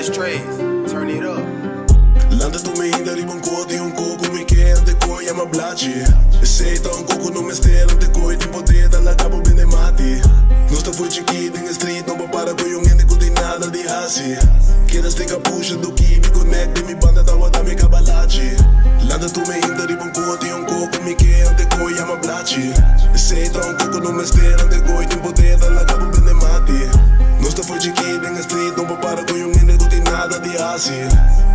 Ashtrays, turn it up. Landet om mig hinder i mon kod i un koko mi ke ante koi ama blachi. Aceita un koko no mester ante koi di poder la cabo bene mati. Nosta foi chiquito in street não para com yung ende kuti nada di hasi. Queda stica puxa do que me conecta mi banda tawa da mi kabalachi. Landet om mig hinder i mon kod i un koko mi ke ante koi ama blachi. Aceita un koko no mester ante koi di poder la cabo bene mati. Nosta foi chiquito in street não para com yung ende kuti nada di hasi.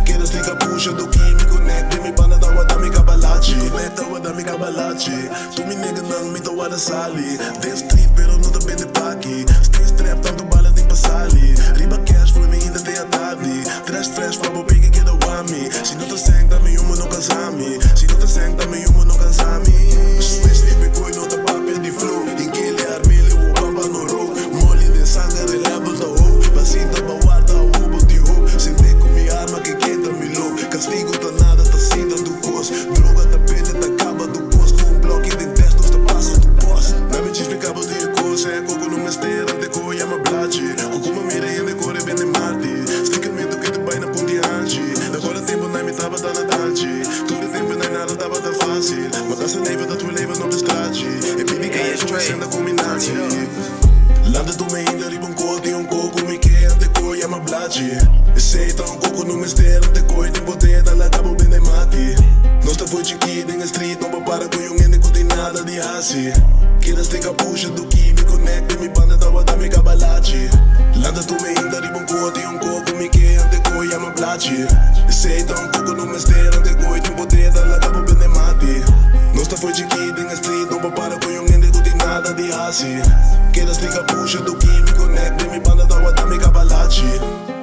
Queda stica puxa do que me conecta mi banda tawa da mi kabalachi. Conecta tawa da mi kabalachi. Tu mi nega não me tawa da sali. Dance street pero não te bende paki. Stay strap tanto bala tem passali. Riba cash foi me ainda tem a tarde. Trash fresh pra bobe que queda wami. Se não te senta me uma não cansami. Se não te senta me uma não cansami. Switch sleep coi não te papel de flow. Em que ele armelho o bamba no road. Molly de sangue level da hope. Basinta bawarda o hubo de hope. Sentei com minha arma que queda me louco. Castigo tá nada tá cinta do cos. Droga tá pele tá caba do cos. Com um bloco e tem teste tá passa do post. Na me explicava de coisa. É coco no mester ante coi ama blachi. Coco ma mira e ande core bene mati. Sticamento que te vai na pundiante. Agora tempo na me tava da nadante. Todo tempo nem nada tava tão fácil. Mas essa neve da tua leven op de straatje. En baby kan je zo zijn de combinatie. Landet om me hinder i bon kod i un koko mi ke ante koi ama blachi. Aceita un koko no mester ante koi di poder la cabo bene mati. Nosta foi chiquito in street não para com yung ende kuti nada di hasi. Queda stica puxa do que me conecta mi banda tawa da mi kabalachi. Landet om me hinder i bon kod i un koko mi ke ante koi ama blachi. Aceita un koko no mester ante koi di poder la cabo bene mati. Nosta foi chiquito in street não para com yung ende kuti nada di hasi. Queda stica puxa do que me conecta mi banda tawa da mi kabalachi.